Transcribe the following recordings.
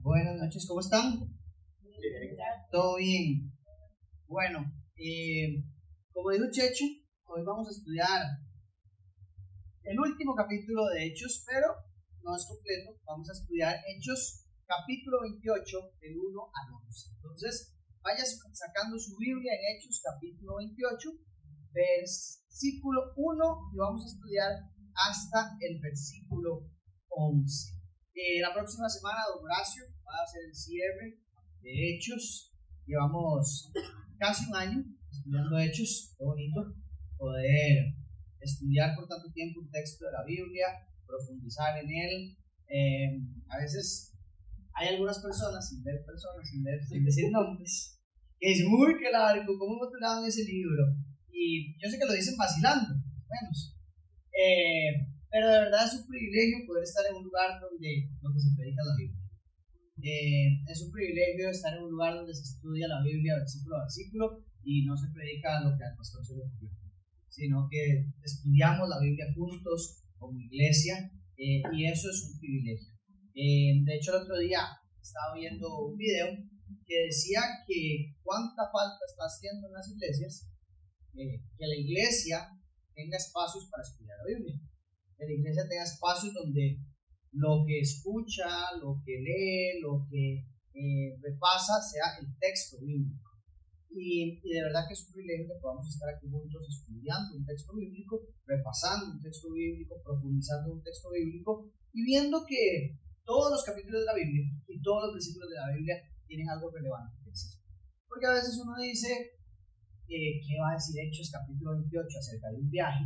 Buenas noches, ¿cómo están? Bien. ¿Todo bien? Bueno, como dijo Checho, hoy vamos a estudiar el último capítulo de Hechos, pero no es completo. Vamos a estudiar Hechos capítulo 28, del 1 al 11. Entonces, vaya sacando su Biblia en Hechos capítulo 28, versículo 1, y vamos a estudiar hasta el versículo 11. La próxima semana, don Horacio va a hacer el cierre de Hechos. Llevamos casi un año estudiando Hechos. Qué bonito poder estudiar por tanto tiempo un texto de la Biblia, profundizar en él. A veces hay algunas personas, sin decir nombres, que es muy largo, ¿cómo hemos durado en ese libro? Y yo sé que lo dicen vacilando, menos. Pero de verdad es un privilegio poder estar en un lugar donde se predica la Biblia. Es un privilegio estar en un lugar donde se estudia la Biblia versículo a versículo y no se predica lo que al pastor se le ocurrió, sino que estudiamos la Biblia juntos como iglesia, y eso es un privilegio. De hecho, el otro día estaba viendo un video que decía que cuánta falta está haciendo en las iglesias que la iglesia tenga espacios para estudiar la Biblia. Que la iglesia tenga espacios donde lo que escucha, lo que lee, lo que repasa sea el texto bíblico. Y de verdad que es un privilegio que podamos estar aquí juntos estudiando un texto bíblico, repasando un texto bíblico, profundizando un texto bíblico y viendo que todos los capítulos de la Biblia y todos los versículos de la Biblia tienen algo relevante que decir. Porque a veces uno dice, ¿qué va a decir Hechos capítulo 28 acerca de un viaje?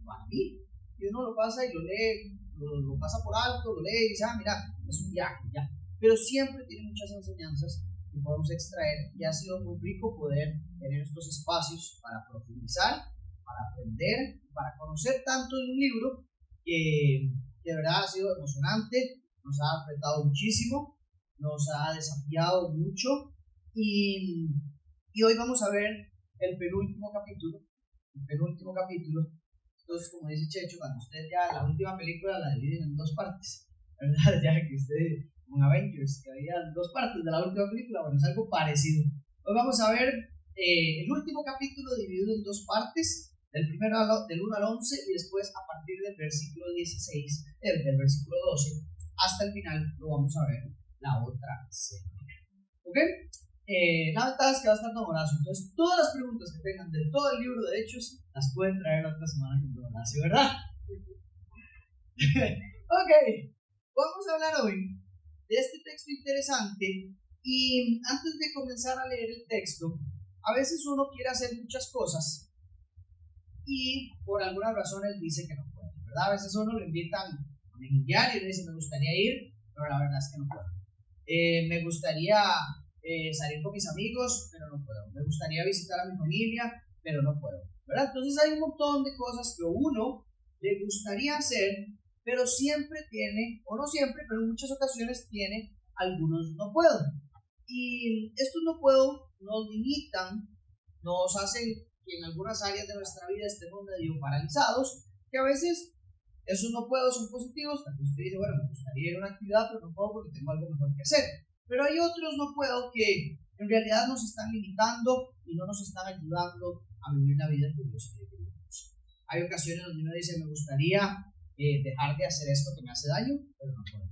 Para mí. Y uno lo pasa y lo lee, lo pasa por alto, lo lee y dice, mira, es un viaje, ya. Pero siempre tiene muchas enseñanzas que podemos extraer, y ha sido muy rico poder tener estos espacios para profundizar, para aprender, para conocer tanto de un libro que de verdad ha sido emocionante, nos ha apretado muchísimo, nos ha desafiado mucho, y hoy vamos a ver el penúltimo capítulo. Entonces, como dice Checho, cuando usted ya la última película la dividen en dos partes, ¿verdad? Ya que usted, con Avengers, que había dos partes de la última película, bueno, es algo parecido. Hoy vamos a ver el último capítulo dividido en dos partes, del 1 al 11, y después a partir del versículo 16, del versículo 12, hasta el final lo vamos a ver la otra semana. ¿Ok? La ventaja es que va a estar Don Horacio, entonces todas las preguntas que tengan de todo el libro de Hechos las pueden traer la otra semana con Don Horacio, ¿verdad? Ok, vamos a hablar hoy de este texto interesante, y antes de comenzar a leer el texto, a veces uno quiere hacer muchas cosas y por algunas razones dice que no puede, ¿verdad? A veces uno lo invitan a mejenguear y le dice, me gustaría ir, pero la verdad es que no puedo. Me gustaría salir con mis amigos, pero no puedo. Me gustaría visitar a mi familia, pero no puedo, ¿verdad? Entonces hay un montón de cosas que uno le gustaría hacer, pero siempre tiene, o no siempre, pero en muchas ocasiones tiene algunos no puedo. Y estos no puedo nos limitan, nos hacen que en algunas áreas de nuestra vida estemos medio paralizados, que a veces esos no puedo son positivos, porque usted dice, bueno, me gustaría ir a una actividad, pero no puedo porque tengo algo mejor que hacer. Pero hay otros no puedo que en realidad nos están limitando y no nos están ayudando a vivir la vida que Dios quiere que vivamos. Hay ocasiones donde uno dice, me gustaría dejar de hacer esto que me hace daño, pero no puedo.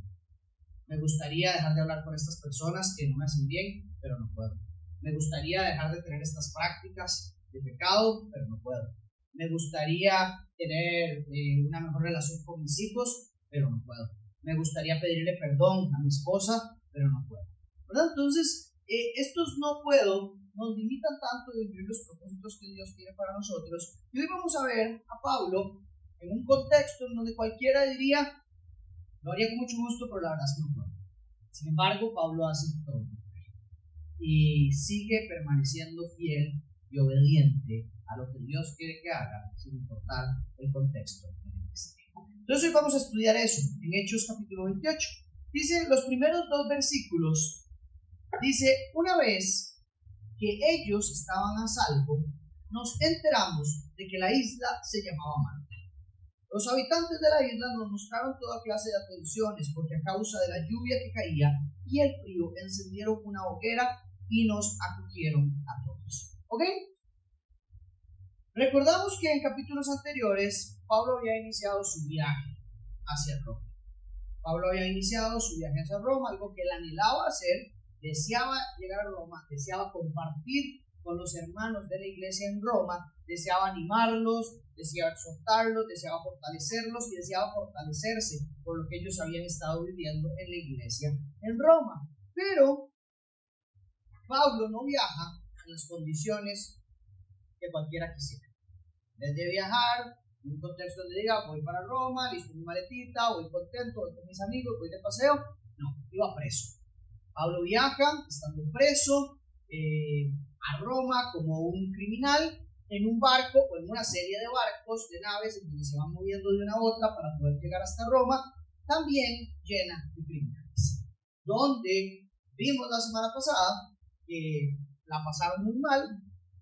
Me gustaría dejar de hablar con estas personas que no me hacen bien, pero no puedo. Me gustaría dejar de tener estas prácticas de pecado, pero no puedo. Me gustaría tener una mejor relación con mis hijos, pero no puedo. Me gustaría pedirle perdón a mi esposa, pero no puedo, ¿verdad? Entonces, estos no puedo nos limitan tanto de vivir los propósitos que Dios tiene para nosotros. Y hoy vamos a ver a Pablo en un contexto en donde cualquiera diría, lo haría con mucho gusto, pero la verdad es que no puedo. Sin embargo, Pablo hace todo y sigue permaneciendo fiel y obediente a lo que Dios quiere que haga, sin importar el contexto en el que esté. Entonces hoy vamos a estudiar eso en Hechos capítulo 28. Dice los primeros dos versículos, dice, una vez que ellos estaban a salvo, nos enteramos de que la isla se llamaba Malta. Los habitantes de la isla nos mostraron toda clase de atenciones porque a causa de la lluvia que caía y el frío encendieron una hoguera y nos acogieron a todos. ¿Ok? Recordamos que en capítulos anteriores Pablo había iniciado su viaje hacia Roma. Pablo había iniciado su viaje hacia Roma, algo que él anhelaba hacer, deseaba llegar a Roma, deseaba compartir con los hermanos de la iglesia en Roma, deseaba animarlos, deseaba exhortarlos, deseaba fortalecerlos y deseaba fortalecerse por lo que ellos habían estado viviendo en la iglesia en Roma. Pero Pablo no viaja en las condiciones que cualquiera quisiera. En vez de viajar en un contexto donde diga voy para Roma, listo mi maletita, voy contento, voy con mis amigos, voy de paseo, no, iba preso. Pablo viaja estando preso a Roma como un criminal en un barco o en una serie de barcos, de naves en donde se van moviendo de una a otra para poder llegar hasta Roma, también llena de criminales, donde vimos la semana pasada que la pasaron muy mal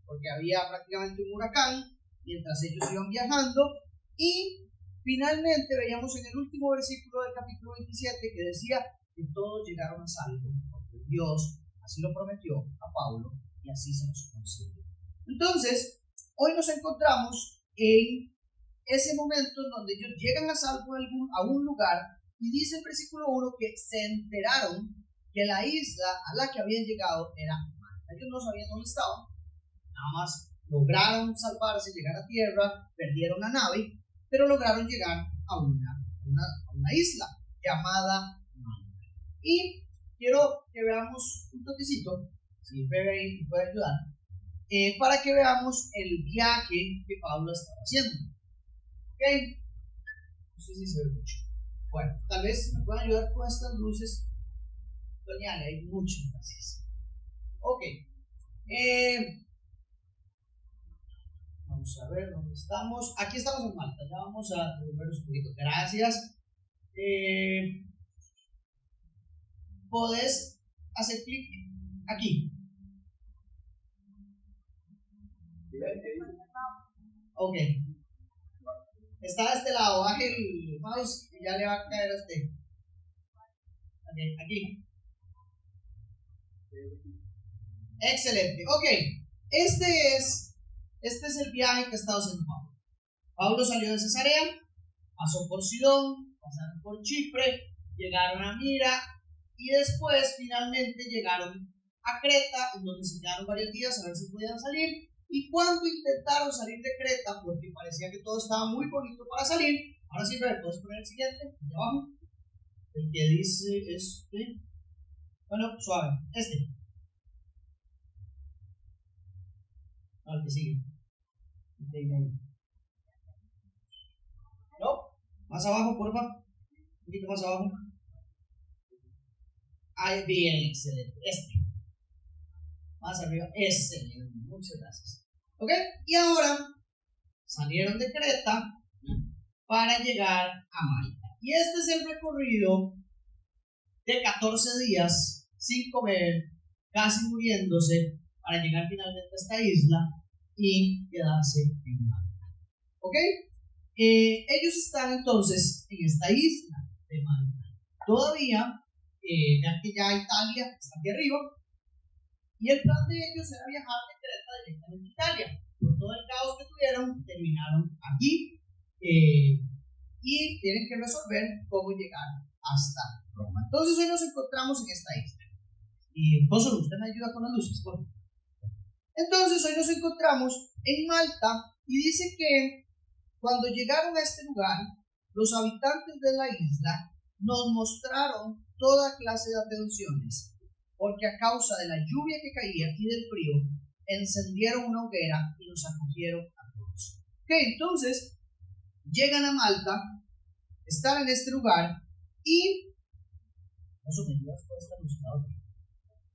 porque había prácticamente un huracán mientras ellos iban viajando, y finalmente veíamos en el último versículo del capítulo 27 que decía que todos llegaron a salvo porque Dios así lo prometió a Pablo y así se los concedió. Entonces, hoy nos encontramos en ese momento en donde ellos llegan a salvo a un lugar, y dice el versículo 1 que se enteraron que la isla a la que habían llegado era Malta. Ellos no sabían dónde estaban, nada más lograron salvarse, llegar a tierra, perdieron la nave, pero lograron llegar a una isla llamada Malta. Y quiero que veamos un toquecito, si Pepe ahí puede ayudar, para que veamos el viaje que Pablo estaba haciendo. ¿Ok? No sé si se ve mucho. Bueno, tal vez me puedan ayudar con estas luces. Doña Ale, hay muchas gracias. Ok. Vamos a ver dónde estamos. Aquí estamos en Malta. Ya vamos a devolvernos un poquito. Gracias. Podés hacer clic aquí. Ok. Está de este lado. Baje el mouse y ya le va a caer a usted. Okay, aquí. Excelente. Ok. Este es el viaje que ha estado haciendo Pablo. Pablo salió de Cesarea, pasó por Sidón, pasaron por Chipre, llegaron a Mira y después finalmente llegaron a Creta, en donde se quedaron varios días a ver si podían salir. Y cuando intentaron salir de Creta, porque parecía que todo estaba muy bonito para salir, ahora sí, ¿puedes poner el siguiente? De abajo. El que dice bueno, suave, el que sigue. ¿No? Más abajo, por favor. Un poquito más abajo. Ahí, bien, excelente. Más arriba, excelente. Muchas gracias. ¿Ok? Y ahora salieron de Creta para llegar a Malta. Y este es el recorrido de 14 días sin comer, casi muriéndose, para llegar finalmente a esta isla y quedarse en Malta. ¿Ok? Ellos están entonces en esta isla de Malta. Todavía, vean que ya Italia está aquí arriba, y el plan de ellos era viajar de Creta directamente a Italia. Por todo el caos que tuvieron, terminaron aquí y tienen que resolver cómo llegar hasta Roma. Entonces hoy nos encontramos en esta isla. Y José, usted me ayuda con las luces, por favor. Entonces hoy nos encontramos en Malta y dice que cuando llegaron a este lugar, los habitantes de la isla nos mostraron toda clase de atenciones, porque a causa de la lluvia que caía y del frío, encendieron una hoguera y nos acogieron a todos. Ok, entonces llegan a Malta, están en este lugar y ¿no me ayudas con esta luz?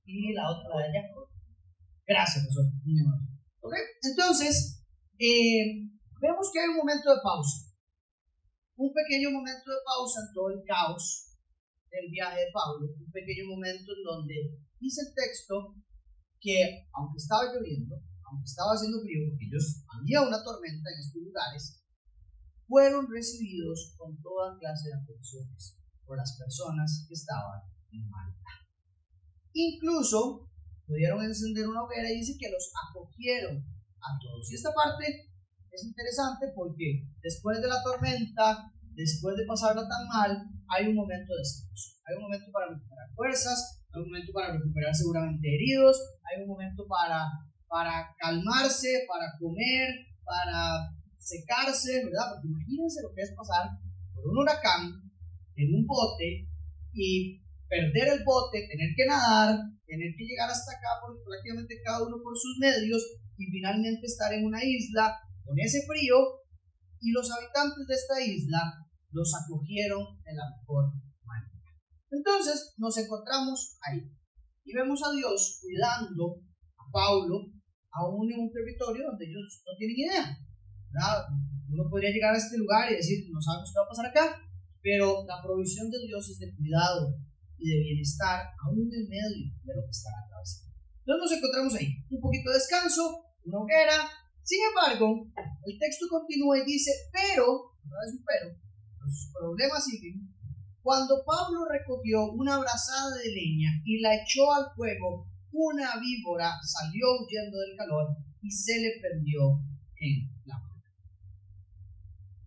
Y la otra de allá. Gracias, profesor. Ok, entonces vemos que hay un momento de pausa, un pequeño momento de pausa en todo el caos del viaje de Pablo, un pequeño momento en donde dice el texto que aunque estaba lloviendo, aunque estaba haciendo frío, porque había una tormenta en estos lugares, fueron recibidos con toda clase de atenciones por las personas que estaban en Malta. Incluso pudieron encender una hoguera y dice que los acogieron a todos. Y esta parte es interesante porque después de la tormenta, después de pasarla tan mal, hay un momento de descanso. Hay un momento para recuperar fuerzas, hay un momento para recuperar seguramente heridos, hay un momento para calmarse, para comer, para secarse, ¿verdad? Porque imagínense lo que es pasar por un huracán en un bote y perder el bote, tener que nadar, tener que llegar hasta acá por prácticamente cada uno por sus medios y finalmente estar en una isla con ese frío, y los habitantes de esta isla los acogieron de la mejor manera. Entonces nos encontramos ahí y vemos a Dios cuidando a Pablo aún en un territorio donde ellos no tienen idea, ¿verdad? Uno podría llegar a este lugar y decir, no sabemos qué va a pasar acá, pero la provisión de Dios es de cuidado y de bienestar aún en medio de lo que está atravesando. Entonces nos encontramos ahí, un poquito de descanso, una hoguera. Sin embargo, el texto continúa y dice, pero, otra vez un pero, los problemas siguen. Cuando Pablo recogió una brazada de leña y la echó al fuego, una víbora salió huyendo del calor y se le prendió en la mano.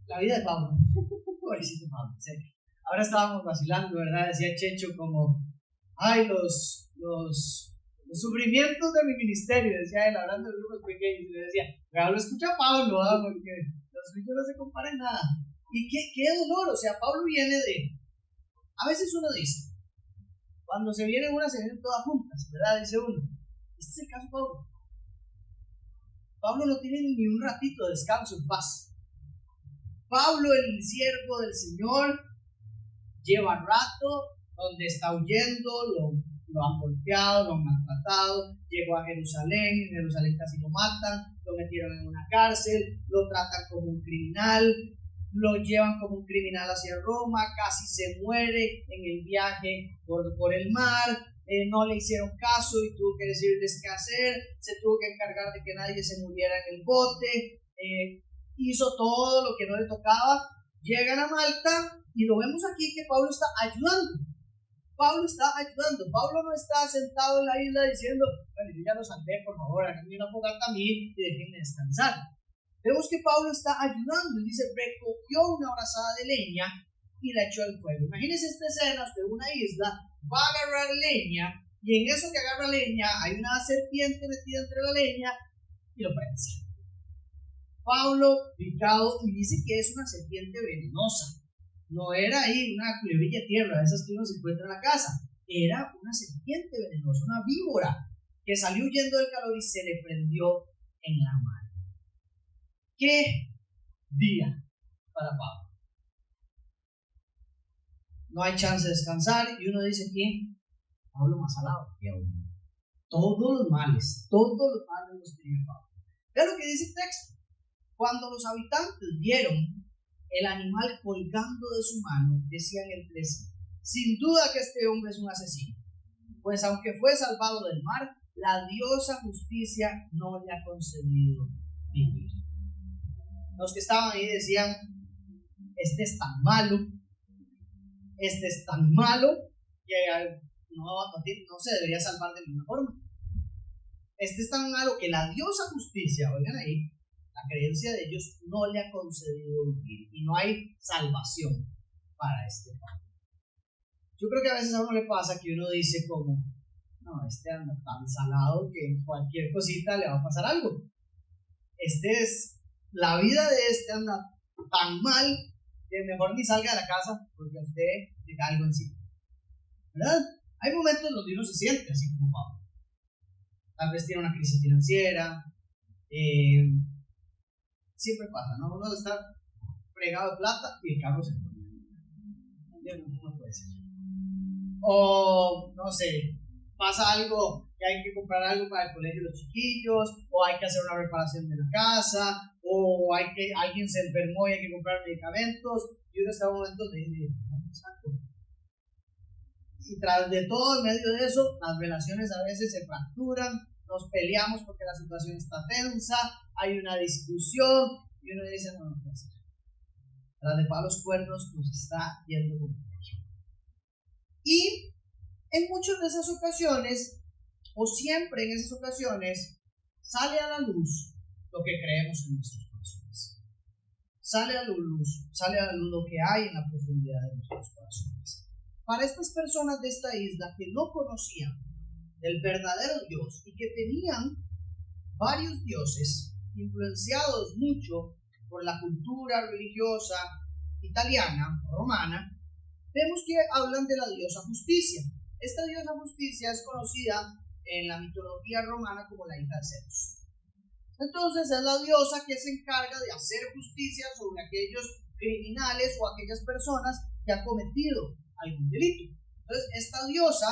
La vida de Pablo, pobrecito Pablo, en serio. Ahora estábamos vacilando, ¿verdad? Decía Checho como, ay, los sufrimientos de mi ministerio, decía él, hablando de grupos pequeños, y le decía, pero lo escucha Pablo, ¿verdad? Porque los suyos no se comparan en nada. Y qué dolor, o sea, Pablo viene de, a veces uno dice, cuando se vienen unas, se vienen todas juntas, ¿verdad? Dice uno, este es el caso de Pablo. Pablo no tiene ni un ratito de descanso en paz. Pablo, el siervo del Señor, lleva rato donde está huyendo, lo han golpeado, lo han maltratado, llegó a Jerusalén, en Jerusalén casi lo matan, lo metieron en una cárcel, lo tratan como un criminal, lo llevan como un criminal hacia Roma, casi se muere en el viaje por el mar, no le hicieron caso y tuvo que decirles qué hacer, se tuvo que encargar de que nadie se muriera en el bote, hizo todo lo que no le tocaba. Llegan a Malta y lo vemos aquí que Pablo está ayudando. Pablo está ayudando. Pablo no está sentado en la isla diciendo, bueno, yo ya lo salvé, por favor, háganme una fogata a mí y déjenme descansar. Vemos que Pablo está ayudando y dice, recogió una brazada de leña y la echó al fuego. Imagínense esta escena, usted en una isla, va a agarrar leña y en eso que agarra leña hay una serpiente metida entre la leña y lo prensa. Pablo picado y dice que es una serpiente venenosa. No era ahí una culebrilla de tierra, esas que uno se encuentra en la casa. Era una serpiente venenosa, una víbora que salió huyendo del calor y se le prendió en la mano. ¿Qué día para Pablo? No hay chance de descansar y uno dice, ¿quién? Pablo más salado que aún. Todos los males los tiene Pablo. Vean lo que dice el texto. Cuando los habitantes vieron el animal colgando de su mano, decían entre sí, sin duda que este hombre es un asesino, pues aunque fue salvado del mar, la diosa justicia no le ha concedido vivir. Los que estaban ahí decían, este es tan malo que no se debería salvar de ninguna forma. Este es tan malo que la diosa justicia, oigan ahí, la creencia de ellos no le ha concedido vivir y no hay salvación para este Pablo. Yo creo que a veces a uno le pasa que uno dice como, no, este anda tan salado que en cualquier cosita le va a pasar algo. La vida de este anda tan mal que mejor ni salga de la casa porque a usted le cae algo encima. ¿Verdad? Hay momentos donde uno se siente así como Pablo. Tal vez tiene una crisis financiera, siempre pasa, ¿no? Uno está fregado de plata y el carro se pone. No puede ser. O, no sé, pasa algo que hay que comprar algo para el colegio de los chiquillos, o hay que hacer una reparación de la casa, o alguien se enfermó y hay que comprar medicamentos, y uno está en un momento de y tras de todo, en medio de eso, las relaciones a veces se fracturan, nos peleamos porque la situación está tensa, hay una discusión, y uno dice, no puede ser. Tras de palos cuernos nos está yendo como. Y en muchas de esas ocasiones, o siempre en esas ocasiones, sale a la luz lo que creemos en nuestros corazones. Sale a la luz lo que hay en la profundidad de nuestros corazones. Para estas personas de esta isla que no conocían del verdadero Dios y que tenían varios dioses influenciados mucho por la cultura religiosa italiana, romana, vemos que hablan de la diosa Justicia. Esta diosa Justicia es conocida en la mitología romana como la hija de Zeus. Entonces es la diosa que se encarga de hacer justicia sobre aquellos criminales o aquellas personas que han cometido algún delito. Entonces esta diosa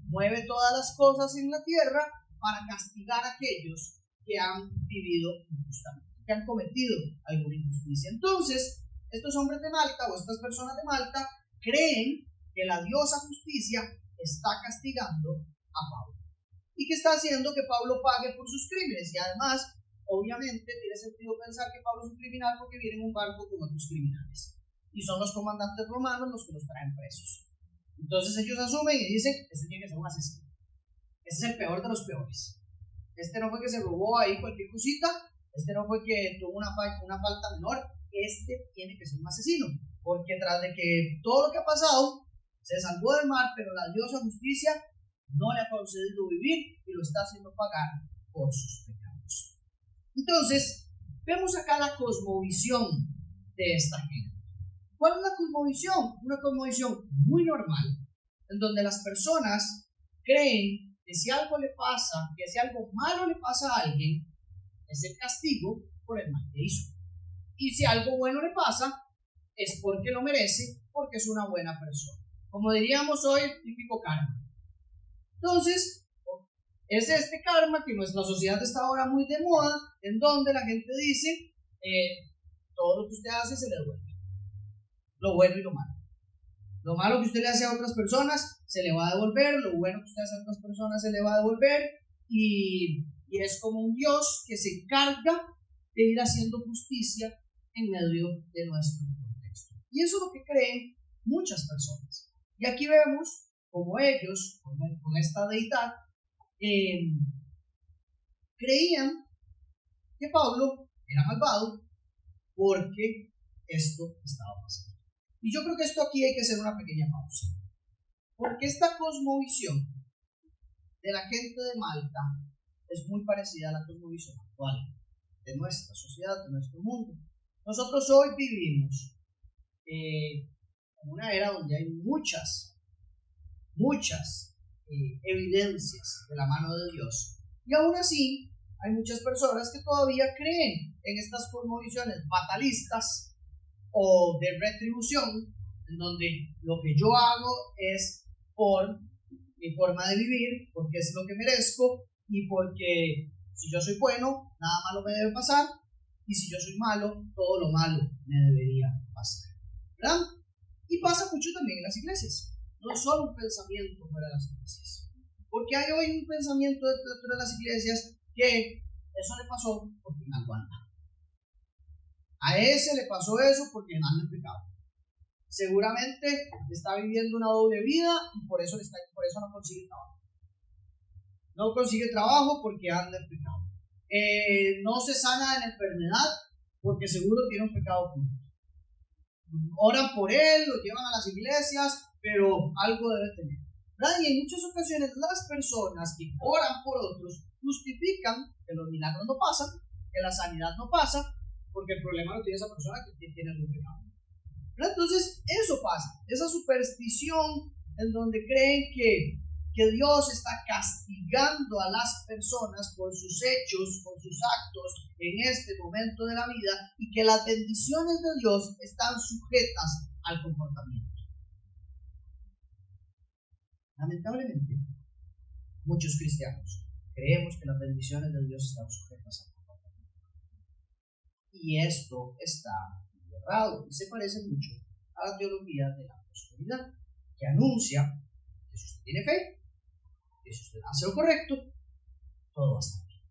mueve todas las cosas en la tierra para castigar a aquellos que han vivido injustamente, que han cometido alguna injusticia. Entonces estos hombres de Malta o estas personas de Malta creen que la diosa Justicia está castigando a Pablo y que está haciendo que Pablo pague por sus crímenes. Y además, obviamente, tiene sentido pensar que Pablo es un criminal porque viene en un barco con otros criminales y son los comandantes romanos los que los traen presos. Entonces ellos asumen y dicen: este tiene que ser un asesino, este es el peor de los peores, este no fue que se robó ahí cualquier cosita, este no fue que tuvo una falta menor, este tiene que ser un asesino, porque tras de que todo lo que ha pasado se salvó del mar, pero la diosa Justicia no le ha concedido vivir y lo está haciendo pagar por sus pecados. Entonces vemos acá la cosmovisión de esta gente. ¿Cuál es la cosmovisión? Una cosmovisión muy normal, en donde las personas creen que si algo le pasa, que si algo malo le pasa a alguien, es el castigo por el mal que hizo. Y si algo bueno le pasa, es porque lo merece, porque es una buena persona. Como diríamos hoy, típico karma. Entonces, es este karma que nuestra sociedad está ahora muy de moda, en donde la gente dice, todo lo que usted hace se le devuelve. Lo bueno y lo malo. Lo malo que usted le hace a otras personas se le va a devolver, lo bueno que usted hace a otras personas se le va a devolver, y es como un Dios que se encarga de ir haciendo justicia en medio de nuestro contexto. Y eso es lo que creen muchas personas. Y aquí vemos como ellos, con esta deidad, creían que Pablo era malvado porque esto estaba pasando. Y yo creo que esto aquí hay que hacer una pequeña pausa, porque esta cosmovisión de la gente de Malta es muy parecida a la cosmovisión actual de nuestra sociedad, de nuestro mundo. Nosotros hoy vivimos en una era donde hay muchas evidencias de la mano de Dios, y aún así hay muchas personas que todavía creen en estas cosmovisiones fatalistas o de retribución, en donde lo que yo hago es por mi forma de vivir, porque es lo que merezco, y porque si yo soy bueno, nada malo me debe pasar, y si yo soy malo, todo lo malo me debería pasar, ¿verdad? Y pasa mucho también en las iglesias. No es solo un pensamiento fuera de las iglesias, porque hay hoy un pensamiento dentro de las iglesias que eso le pasó porque no anda. A ese le pasó eso porque anda en pecado. Seguramente está viviendo una doble vida y por eso no consigue trabajo. No consigue trabajo porque anda en pecado. No se sana de la enfermedad porque seguro tiene un pecado oculto. Oran por él, lo llevan a las iglesias, pero algo debe tener, ¿verdad? Y en muchas ocasiones las personas que oran por otros justifican que los milagros no pasan, que la sanidad no pasa, porque el problema lo tiene esa persona que tiene algún pecado, ¿verdad? Entonces eso pasa, esa superstición en donde creen que Dios está castigando a las personas por sus hechos, por sus actos en este momento de la vida, y que las bendiciones de Dios están sujetas al comportamiento. Lamentablemente, muchos cristianos creemos que las bendiciones de Dios están sujetas al comportamiento. Y esto está errado y se parece mucho a la teología de la prosperidad, que anuncia que si usted tiene fe, que si usted hace lo correcto, todo va a estar bien.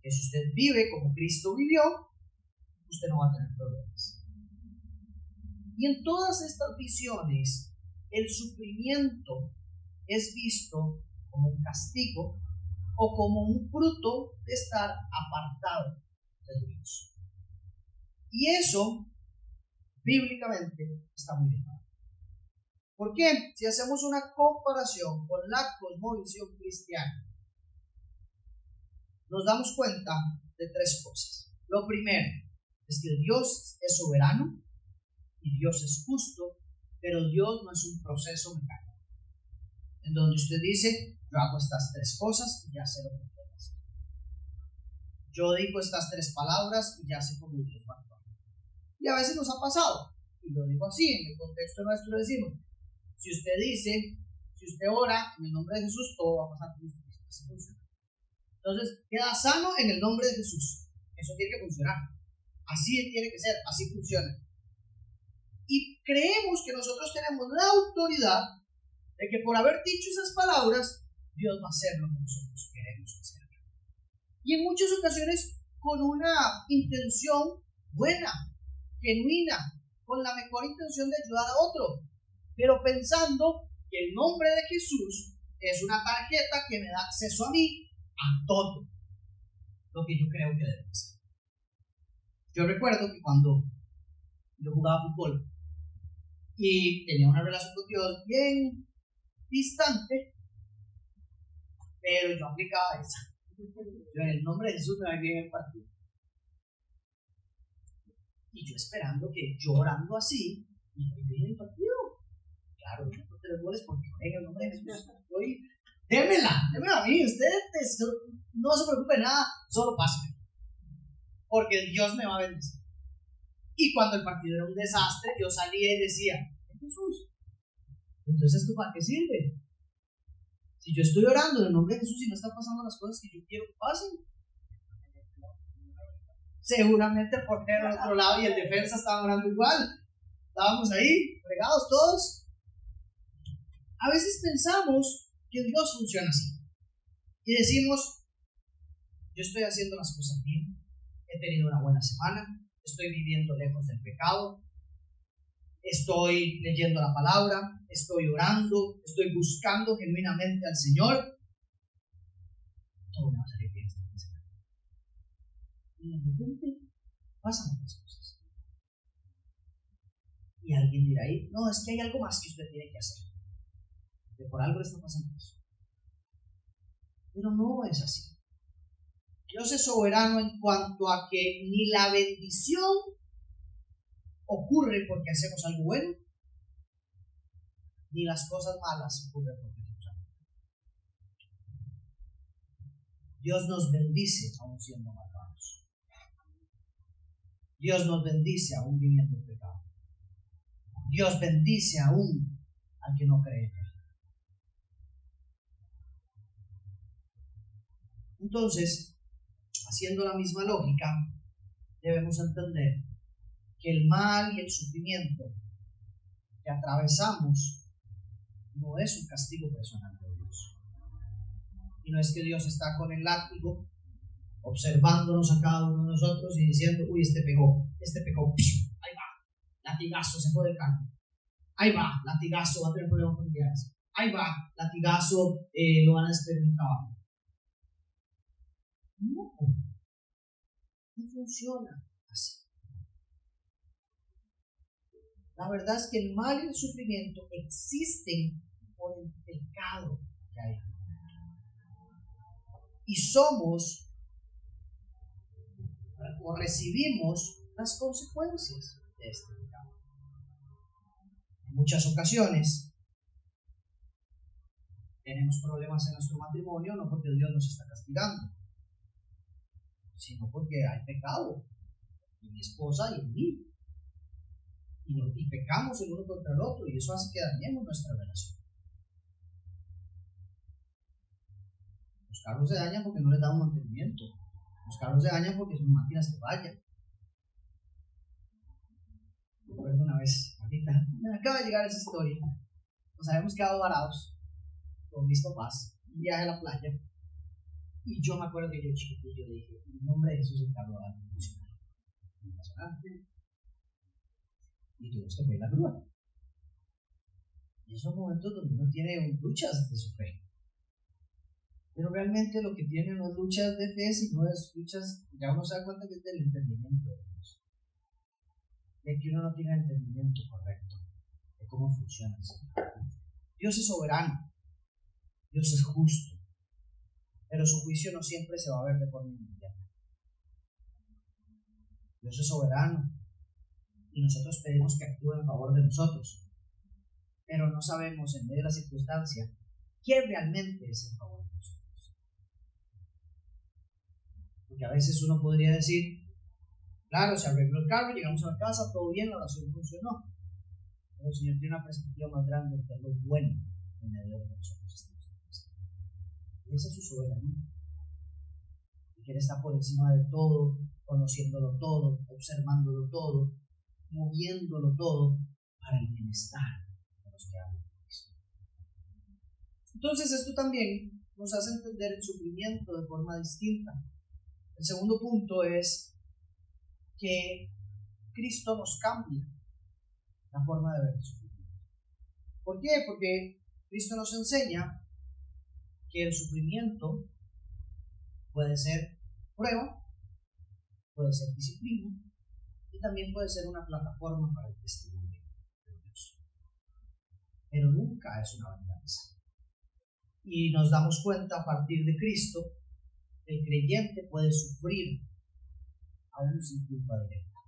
Que si usted vive como Cristo vivió, usted no va a tener problemas. Y en todas estas visiones, el sufrimiento es visto como un castigo o como un fruto de estar apartado de Dios. Y eso, bíblicamente, está muy bien. ¿Por qué? Si hacemos una comparación con la cosmovisión cristiana, nos damos cuenta de tres cosas. Lo primero es que Dios es soberano y Dios es justo, pero Dios no es un proceso mecánico en donde usted dice, yo hago estas tres cosas y ya sé lo que puedo hacer. Yo digo estas tres palabras y ya sé cómo Dios va a actuar. Y a veces nos ha pasado, y lo digo así, en el contexto nuestro decimos, si usted dice, si usted ora en el nombre de Jesús, todo va a pasar con usted. Así funciona. Entonces, queda sano en el nombre de Jesús. Eso tiene que funcionar. Así tiene que ser, así funciona. Y creemos que nosotros tenemos la autoridad de que por haber dicho esas palabras, Dios va a hacer lo que nosotros queremos hacer. Y en muchas ocasiones con una intención buena, genuina, con la mejor intención de ayudar a otro, pero pensando que el nombre de Jesús es una tarjeta que me da acceso a mí a todo lo que yo creo que debe ser. Yo recuerdo que cuando yo jugaba fútbol y tenía una relación con Dios bien distante, pero yo aplicaba esa. Yo en el nombre de Jesús me va bien el partido. Y yo esperando que yo orando así, me voy bien el partido. Claro, yo no 3 goles porque en el nombre de Jesús. Démela a mí. Usted no se preocupe nada, solo pásame. Porque Dios me va a bendecir. Y cuando el partido era un desastre, yo salía y decía, Jesús, entonces ¿esto para qué sirve? Si yo estoy orando en el nombre de Jesús y no están pasando las cosas que yo quiero que pasen, seguramente el portero al otro lado y el defensa estaban orando igual. Estábamos ahí, fregados todos. A veces pensamos que Dios funciona así. Y decimos, yo estoy haciendo las cosas bien, he tenido una buena semana, estoy viviendo lejos del pecado, estoy leyendo la palabra, estoy orando, estoy buscando genuinamente al Señor. Todo me va a salir bien esta semana. Y de repente pasan otras cosas. Y alguien dirá ahí, no, es que hay algo más que usted tiene que hacer. Que por algo le está pasando eso. Pero no es así. Dios es soberano en cuanto a que ni la bendición ocurre porque hacemos algo bueno, ni las cosas malas ocurren porque hacemos algo bueno. Dios nos bendice aún siendo malvados. Dios nos bendice aún viviendo en pecado. Dios bendice aún al que no cree. Entonces, haciendo la misma lógica, debemos entender que el mal y el sufrimiento que atravesamos no es un castigo personal de Dios. Y no es que Dios está con el látigo observándonos a cada uno de nosotros y diciendo, uy, este pegó, ahí va, latigazo, se fue del campo. Ahí va, latigazo, va a tener problemas familiares. Ahí va, latigazo, lo van a despedir del trabajo. No funciona así. La verdad es que el mal y el sufrimiento existen por el pecado que hay. Y somos o recibimos las consecuencias de este pecado. En muchas ocasiones tenemos problemas en nuestro matrimonio no porque Dios nos está castigando, sino porque hay pecado en mi esposa y en mí. Y pecamos el uno contra el otro, y eso hace que dañemos nuestra relación. Los carros se dañan porque no les damos mantenimiento. Los carros se dañan porque son máquinas que fallan. Recuerdo una vez, ahorita, me acaba de llegar esa historia. Nos habíamos quedado varados con mis papás, un viaje a la playa. Y yo me acuerdo que yo chiquitillo dije, en nombre de Jesús el carro va a funcionar. Impresionante. Y tuvimos que pedir la grúa. Y son momentos donde uno tiene luchas de su fe. Pero realmente lo que tiene no es luchas de fe, sino es luchas, ya uno se da cuenta que es del entendimiento de Dios. De que uno no tiene el entendimiento correcto de cómo funciona el Señor. Dios es soberano, Dios es justo, pero su juicio no siempre se va a ver de forma inmediata. Dios es soberano y nosotros pedimos que actúe en favor de nosotros, pero no sabemos en medio de la circunstancia qué realmente es en favor de nosotros. Porque a veces uno podría decir, claro, se arregló el carro, llegamos a la casa, todo bien, la oración funcionó. Pero el Señor tiene una perspectiva más grande de lo bueno en medio de lo que nosotros estamos haciendo. Y esa es su soberanía. Y que Él está por encima de todo, conociéndolo todo, observándolo todo, moviéndolo todo para el bienestar de los que aman a Cristo. Entonces esto también nos hace entender el sufrimiento de forma distinta. El segundo punto es que Cristo nos cambia la forma de ver el sufrimiento. ¿Por qué? Porque Cristo nos enseña que el sufrimiento puede ser prueba, puede ser disciplina y también puede ser una plataforma para el testimonio de Dios. Pero nunca es una venganza. Y nos damos cuenta a partir de Cristo, el creyente puede sufrir aún sin culpa directa.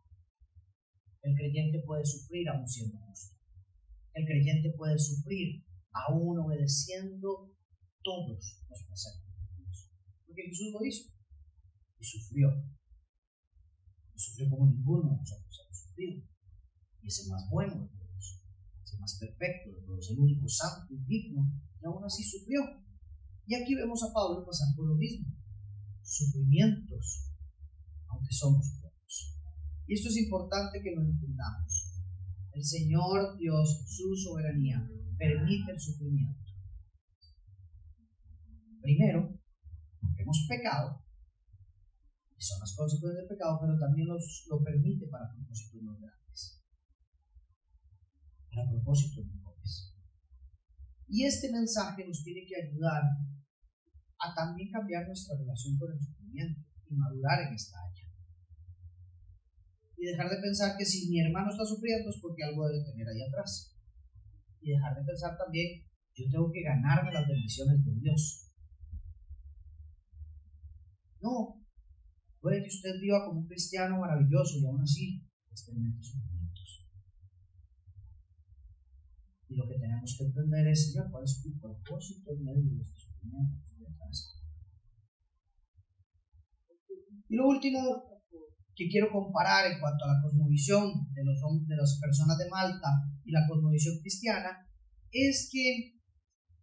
El creyente puede sufrir aún siendo justo. El creyente puede sufrir aún obedeciendo todos los preceptos de Dios. Porque Jesús lo hizo y sufrió. Y sufrió como ninguno de nosotros hemos sufrido. Y es el más bueno de todos, es el más perfecto de todos, el único santo y digno, y aún así sufrió. Y aquí vemos a Pablo pasar por lo mismo. Sufrimientos, aunque somos buenos. Y esto es importante que lo entendamos. El Señor Dios, su soberanía, permite el sufrimiento. Primero, porque hemos pecado, y son las consecuencias del pecado, pero también lo permite para propósitos más grandes, para propósitos mejores. Y este mensaje nos tiene que ayudar a también cambiar nuestra relación con el sufrimiento y madurar en esta área. Y dejar de pensar que si mi hermano está sufriendo es porque algo debe tener ahí atrás. Y dejar de pensar también, yo tengo que ganarme las bendiciones de Dios. No, puede que usted viva como un cristiano maravilloso y aún así experimente sufrimientos. Y lo que tenemos que entender es, Señor, ¿cuál es tu propósito en medio de estos sufrimientos? Y lo último que quiero comparar en cuanto a la cosmovisión de las personas de Malta y la cosmovisión cristiana es que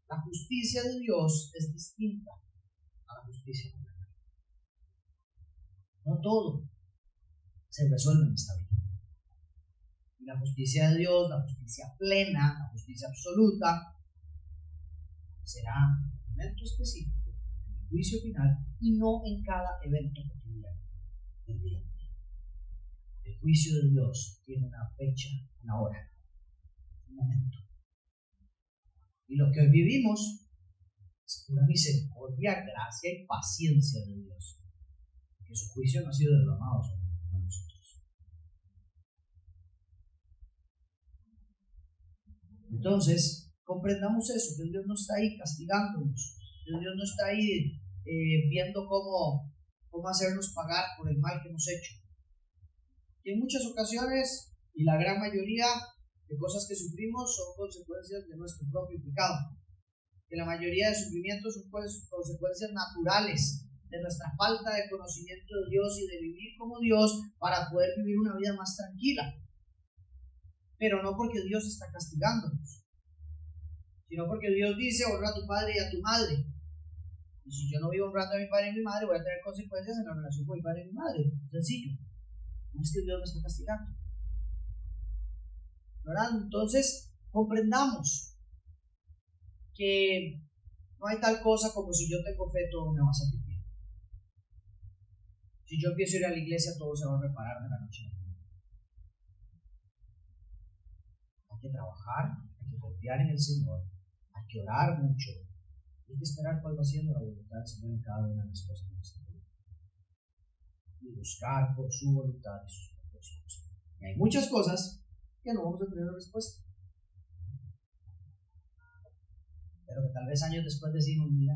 la justicia de Dios es distinta a la justicia humana. No todo se resuelve en esta vida. Y la justicia de Dios, la justicia plena, la justicia absoluta, será en un momento específico, en el juicio final, y no en cada evento cotidiano del día. El juicio de Dios tiene una fecha, una hora, un momento. Y lo que hoy vivimos es pura misericordia, gracia y paciencia de Dios. Porque su juicio no ha sido derramado sobre nosotros. Entonces, comprendamos eso, que Dios no está ahí castigándonos. Dios no está ahí viendo cómo hacernos pagar por el mal que hemos hecho. Y en muchas ocasiones, y la gran mayoría de cosas que sufrimos son consecuencias de nuestro propio pecado. Que la mayoría de sufrimientos son consecuencias naturales de nuestra falta de conocimiento de Dios y de vivir como Dios para poder vivir una vida más tranquila. Pero no porque Dios está castigándonos, sino porque Dios dice: honra a tu padre y a tu madre. Y si yo no vivo honrando a mi padre y a mi madre, voy a tener consecuencias en la relación con mi padre y mi madre. Sencillo. No es que Dios me está castigando, ¿verdad? Entonces, comprendamos que no hay tal cosa como si yo tengo fe, todo me va a salir bien. Si yo empiezo a ir a la iglesia, todo se va a reparar de la noche a la mañana. Hay que trabajar, hay hay que confiar en el Señor, hay que orar mucho, hay que esperar cuál va siendo la voluntad del Señor en cada una de las cosas de nuestra vida. Y buscar por su voluntad y sus propósitos. Y hay muchas cosas que no vamos a tener respuesta. Pero que tal vez años después decimos, mira,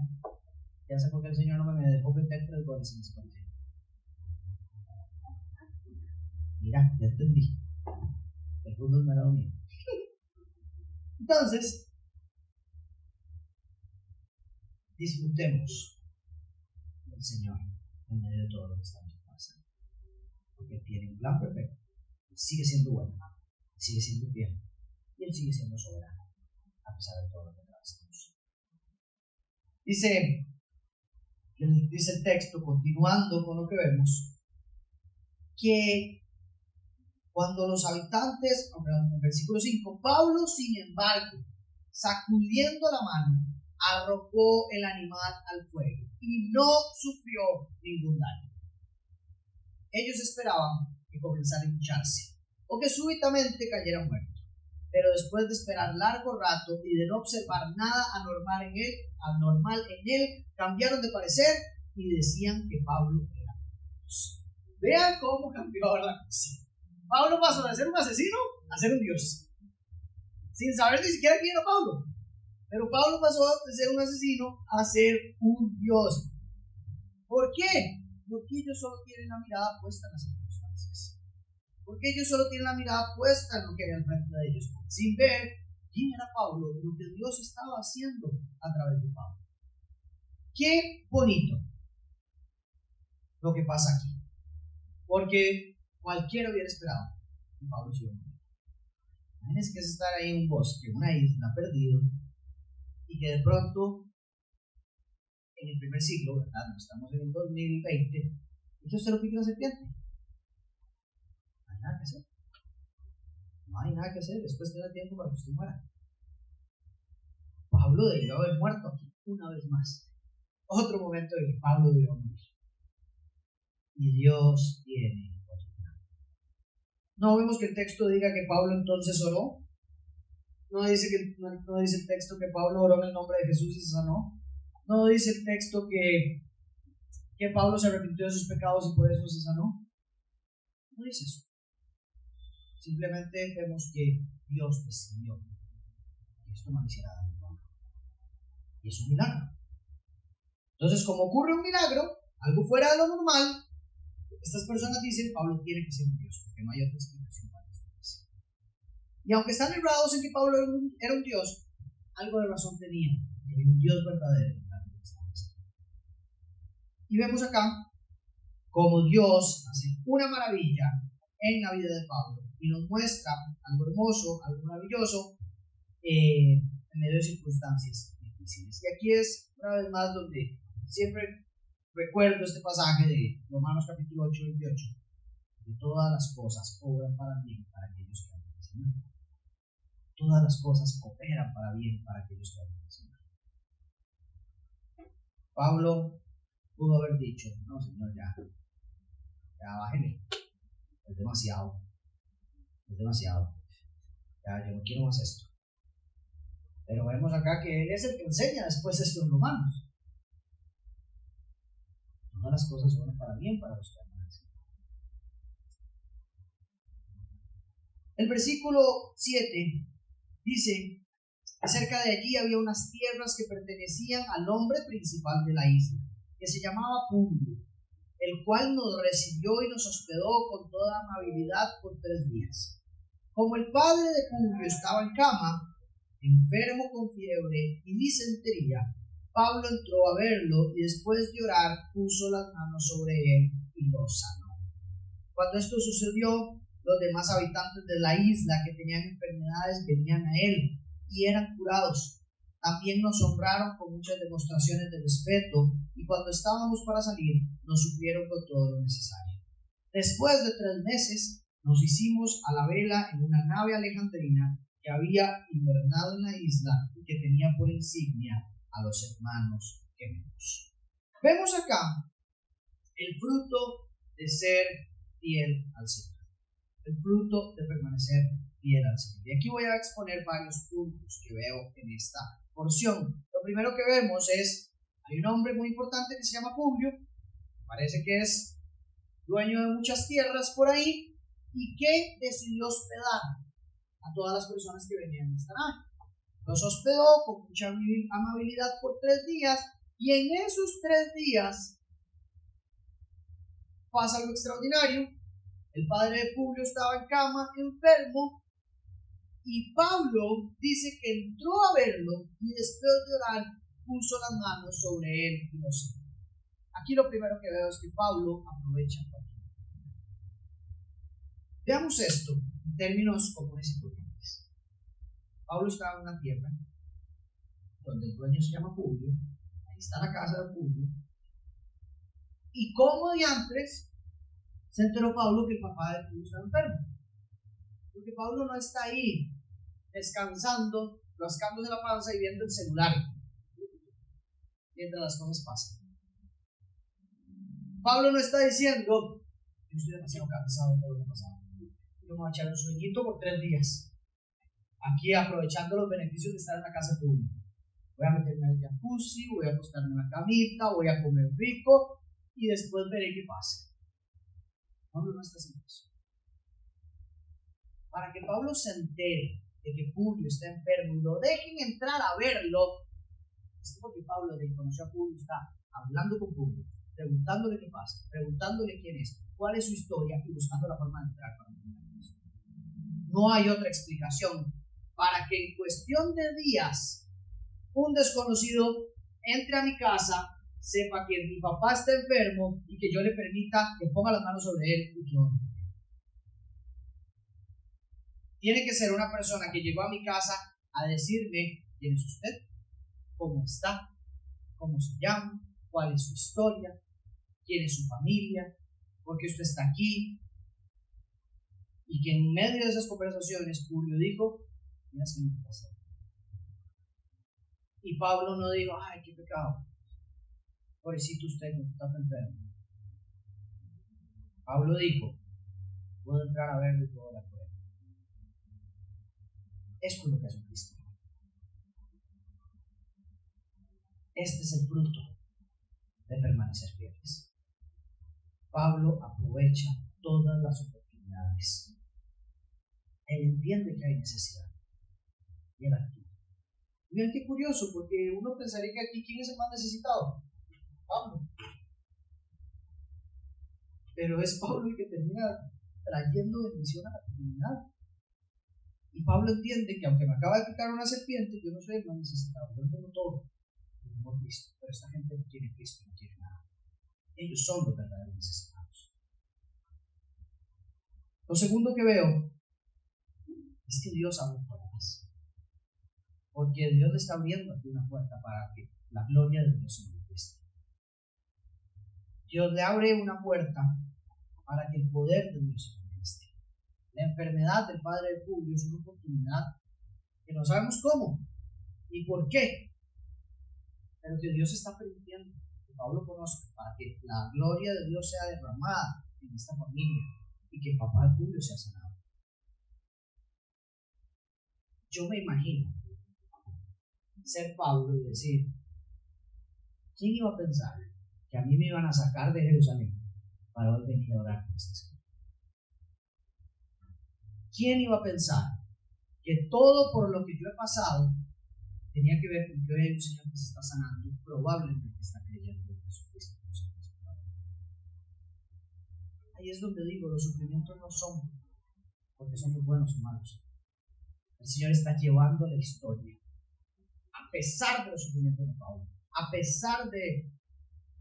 ya sé por qué el Señor no me dejó meter 3 goles en ese partido. Mira, ya entendí. El fútbol no era lo mío. Entonces, disfrutemos del Señor en medio de todo lo que estamos pasando. Porque Él tiene un plan perfecto. Él sigue siendo bueno. Él sigue siendo fiel. Y Él sigue siendo soberano. A pesar de todo lo que atravesamos. Dice el texto, continuando con lo que vemos, que cuando los habitantes, en el versículo 5, Pablo, sin embargo, sacudiendo la mano, arrojó el animal al fuego y no sufrió ningún daño. Ellos esperaban que comenzara a hincharse o que súbitamente cayera muerto, pero después de esperar largo rato y de no observar nada anormal en él, cambiaron de parecer y decían que Pablo era Dios. Vean cómo cambió ahora la cosa. Pablo pasó de ser un asesino a ser un Dios, sin saber ni siquiera quién era Pablo. Pero Pablo pasó de ser un asesino a ser un Dios. ¿Por qué? Porque ellos solo tienen la mirada puesta en las circunstancias. Porque ellos solo tienen la mirada puesta en lo que hay al frente de ellos, sin ver quién era Pablo y lo que Dios estaba haciendo a través de Pablo. Qué bonito lo que pasa aquí. Porque cualquiera hubiera esperado que Pablo se iba a morir. Imagínense que es estar ahí en un bosque, en una isla, perdido, y que de pronto, en el primer siglo, ¿verdad? Estamos en el 2020, ¿y usted lo pica una serpiente? No hay nada que hacer. No hay nada que hacer, después tendrá tiempo para que usted muera. Pablo debió haber muerto aquí una vez más. Otro momento en que Pablo debió morir. Y Dios tiene otro plan. No vemos que el texto diga que Pablo entonces oró. No dice el texto que Pablo oró en el nombre de Jesús y se sanó. No dice el texto que Pablo se arrepintió de sus pecados y por eso se sanó. No dice eso. Simplemente vemos que Dios decidió que esto no hiciera daño. Y es un milagro. Entonces, como ocurre un milagro, algo fuera de lo normal, estas personas dicen, Pablo tiene que ser un Dios, porque no hay otra explicación para esto. Y aunque están errados en que Pablo era un Dios, algo de razón tenía, que era un Dios verdadero. Y vemos acá como Dios hace una maravilla en la vida de Pablo y nos muestra algo hermoso, algo maravilloso en medio de circunstancias difíciles. Y aquí es una vez más donde siempre recuerdo este pasaje de Romanos capítulo 8, 28, que todas las cosas obran para bien para aquellos que aman al Señor. Todas las cosas cooperan para bien para aquellos que aman al Señor. Pablo pudo haber dicho, no Señor, ya bájele, es demasiado, ya yo no quiero más esto. Pero vemos acá que él es el que enseña después esto en Romanos. Todas las cosas son para bien para los que aman al Señor. El versículo 7 dice que cerca de allí había unas tierras que pertenecían al hombre principal de la isla, que se llamaba Publio, el cual nos recibió y nos hospedó con toda amabilidad por 3 días. Como el padre de Publio estaba en cama, enfermo con fiebre y disentería, Pablo entró a verlo y después de orar puso las manos sobre él y lo sanó. Cuando esto sucedió, los demás habitantes de la isla que tenían enfermedades venían a él y eran curados. También nos honraron con muchas demostraciones de respeto y cuando estábamos para salir nos suplieron con todo lo necesario. Después de 3 meses nos hicimos a la vela en una nave alejandrina que había invernado en la isla y que tenía por insignia a los hermanos gemelos. Vemos acá el fruto de ser fiel al Señor, el fruto de permanecer fiel al Señor. Y aquí voy a exponer varios puntos que veo en esta porción. Lo primero que vemos es, hay un hombre muy importante que se llama Publio, parece que es dueño de muchas tierras por ahí, y que decidió hospedar a todas las personas que venían a esta nave. Los hospedó con mucha amabilidad por 3 días, y en esos 3 días pasa algo extraordinario. El padre de Publio estaba en cama, enfermo, y Pablo dice que entró a verlo y después de orar puso las manos sobre él y lo sanó. Aquí lo primero que veo es que Pablo aprovecha cualquier. Veamos esto en términos comunes y corrientes. Pablo estaba en una tierra donde el dueño se llama Publio, ahí está la casa de Publio, y como diantres se enteró Pablo que el papá de Publio estaba enfermo. Porque Pablo no está ahí descansando, rascándose la panza y viendo el celular mientras las cosas pasan. Pablo no está diciendo, yo estoy demasiado cansado de todo lo que pasado, yo me voy a echar un sueñito por 3 días, aquí aprovechando los beneficios de estar en la casa pública. Voy a meterme en el jacuzzi, voy a acostarme en la camita, voy a comer rico y después veré qué pasa. Pablo no está haciendo eso. Para que Pablo se entere de que Publio está enfermo y lo dejen entrar a verlo, es porque Pablo, desde que conoció a Publio, está hablando con Publio, preguntándole qué pasa, preguntándole quién es, cuál es su historia y buscando la forma de entrar para entender eso. No hay otra explicación para que en cuestión de días un desconocido entre a mi casa, sepa que mi papá está enfermo y que yo le permita que ponga las manos sobre él y que ore. Tiene que ser una persona que llegó a mi casa a decirme quién es usted, cómo está, cómo se llama, cuál es su historia, quién es su familia, por qué usted está aquí. Y que en medio de esas conversaciones Publio dijo, mira que me pasa. Y Pablo no dijo, ay, qué pecado, pobrecito usted, no está enfermo. Pablo dijo, puedo entrar a verlo y puedo hablar por él. Esto es lo que es un cristiano. Este es el fruto de permanecer fieles. Pablo aprovecha todas las oportunidades. Él entiende que hay necesidad y él actúa. Miren qué curioso, porque uno pensaría que aquí ¿quién es el más necesitado? Pablo. Pero es Pablo el que termina trayendo bendición a la comunidad. Y Pablo entiende que aunque me acaba de picar una serpiente, yo no soy el más necesitado, yo no tengo todo, yo tengo Cristo, pero esta gente no tiene Cristo, no tiene nada. Ellos son los verdaderos necesitados. Lo segundo que veo es que Dios abre puertas, porque Dios le está abriendo aquí una puerta para que la gloria de Dios se manifieste. Dios le abre una puerta para que el poder de Dios se manifieste. La enfermedad del padre de Publio es una oportunidad que no sabemos cómo ni por qué, pero que Dios está permitiendo que Pablo conozca para que la gloria de Dios sea derramada en esta familia y que el papá de Publio sea sanado. Yo me imagino ser Pablo y decir, ¿quién iba a pensar que a mí me iban a sacar de Jerusalén para hoy venir a orar por este Señor? ¿Quién iba a pensar que todo por lo que yo he pasado tenía que ver con que hoy hay un Señor que se está sanando, probablemente está creyendo en Jesucristo? Ahí es donde digo, los sufrimientos no son porque somos buenos o malos. El Señor está llevando la historia, a pesar de los sufrimientos de Pablo, a pesar de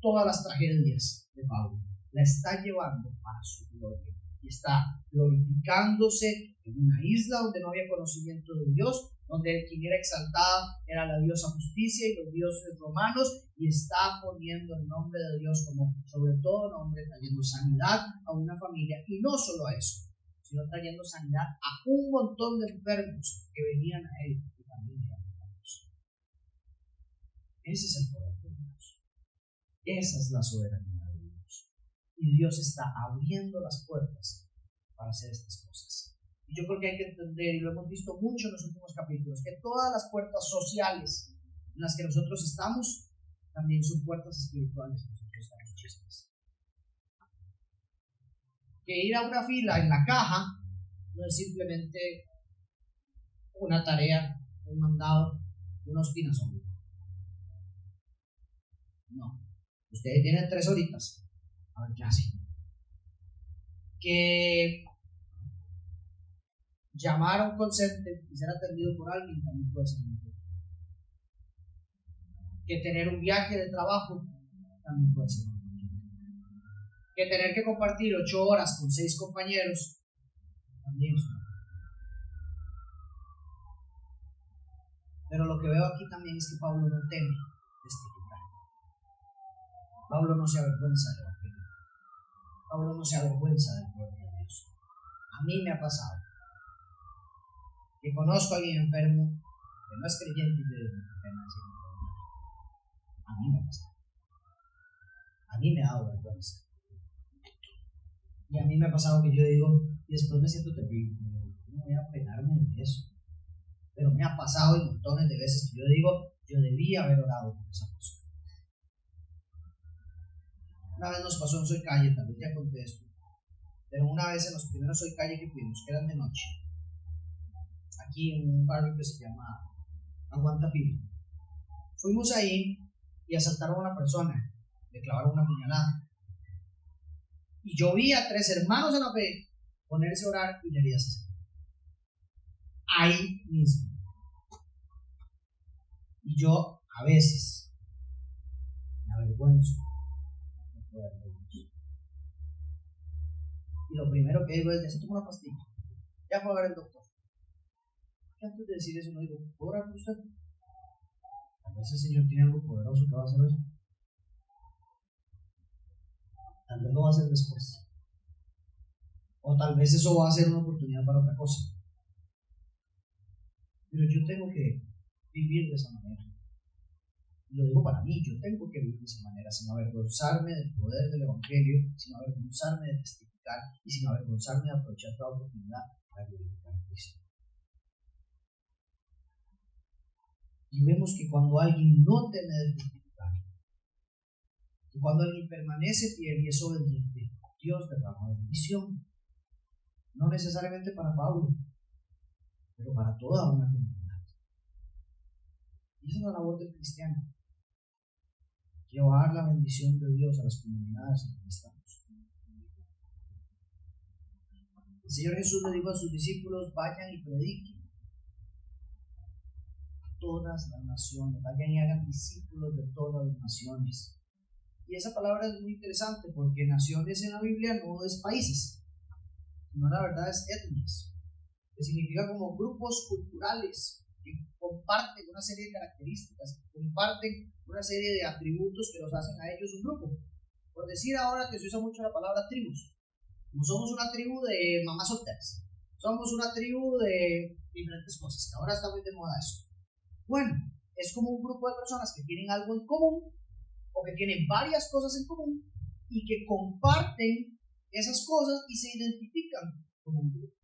todas las tragedias de Pablo, la está llevando para su gloria. Y está glorificándose en una isla donde no había conocimiento de Dios, donde quien era exaltada era la diosa justicia y los dioses romanos, y está poniendo el nombre de Dios como sobre todo nombre, trayendo sanidad a una familia, y no solo a eso, sino trayendo sanidad a un montón de enfermos que venían a él y también eran enfermos. Ese es el poder de Dios. Esa es la soberanía de Dios. Y Dios está abriendo las puertas para hacer estas cosas. Y yo creo que hay que entender, y lo hemos visto mucho en los últimos capítulos, que todas las puertas sociales en las que nosotros estamos también son puertas espirituales en las que estamos chistes. Que ir a una fila en la caja no es simplemente una tarea, un mandado, una obstinación. No. Ustedes tienen 3 horitas. A ver qué hacen. Que llamar a un call center y ser atendido por alguien también puede ser muy importante. Que tener un viaje de trabajo también puede ser muy importante. Que tener que compartir 8 horas con 6 compañeros también es muy importante. Pero lo que veo aquí también es que Pablo no teme testificar. Pablo no se avergüenza del evangelio. Pablo no se avergüenza del poder de Dios. A mí me ha pasado que conozco a alguien enfermo que no es creyente y le da pena decirlo. A mí me ha pasado. A mí me ha dado vergüenza. Y a mí me ha pasado que yo digo, y después me siento terrible. No voy a penarme de eso. Pero me ha pasado y montones de veces que yo digo, yo debía haber orado por esa persona. Una vez nos pasó en Soy Calle, tal vez ya conté esto, pero una vez en los primeros Soy Calle que fuimos, que eran de noche, aquí en un barrio que se llama Aguantapilo, fuimos ahí y asaltaron a una persona, le clavaron una puñalada. Y yo vi a 3 hermanos en la fe ponerse a orar y la herida se cerró. Ahí mismo. Y yo a veces me avergüenzo. Y lo primero que digo es, ya se tomó una pastilla, ya fue a ver el doctor. Y antes de decir eso, no digo, ¿puedo orar por usted? Tal vez el Señor tiene algo poderoso que va a hacer hoy. Tal vez lo va a hacer después. O tal vez eso va a ser una oportunidad para otra cosa. Pero yo tengo que vivir de esa manera. Y lo digo para mí, yo tengo que vivir de esa manera, sin avergonzarme del poder del Evangelio, sin avergonzarme de testificar y sin avergonzarme de aprovechar toda oportunidad para glorificar a Cristo. Y vemos que cuando alguien no teme de testificar, que cuando alguien permanece fiel y es obediente, Dios derrama bendición. No necesariamente para Pablo, pero para toda una comunidad. Y esa es la labor del cristiano. Llevar la bendición de Dios a las comunidades en que estamos. El Señor Jesús le dijo a sus discípulos, vayan y prediquen a todas las naciones, vayan y hagan discípulos de todas las naciones. Y esa palabra es muy interesante porque naciones en la Biblia no es países, sino la verdad es etnias, que significa como grupos culturales que comparten una serie de características, comparten una serie de atributos que los hacen a ellos un grupo. Por decir ahora que se usa mucho la palabra tribus, no somos una tribu de mamás solteras, somos una tribu de diferentes cosas, que ahora está muy de moda eso. Bueno, es como un grupo de personas que tienen algo en común o que tienen varias cosas en común y que comparten esas cosas y se identifican como un grupo.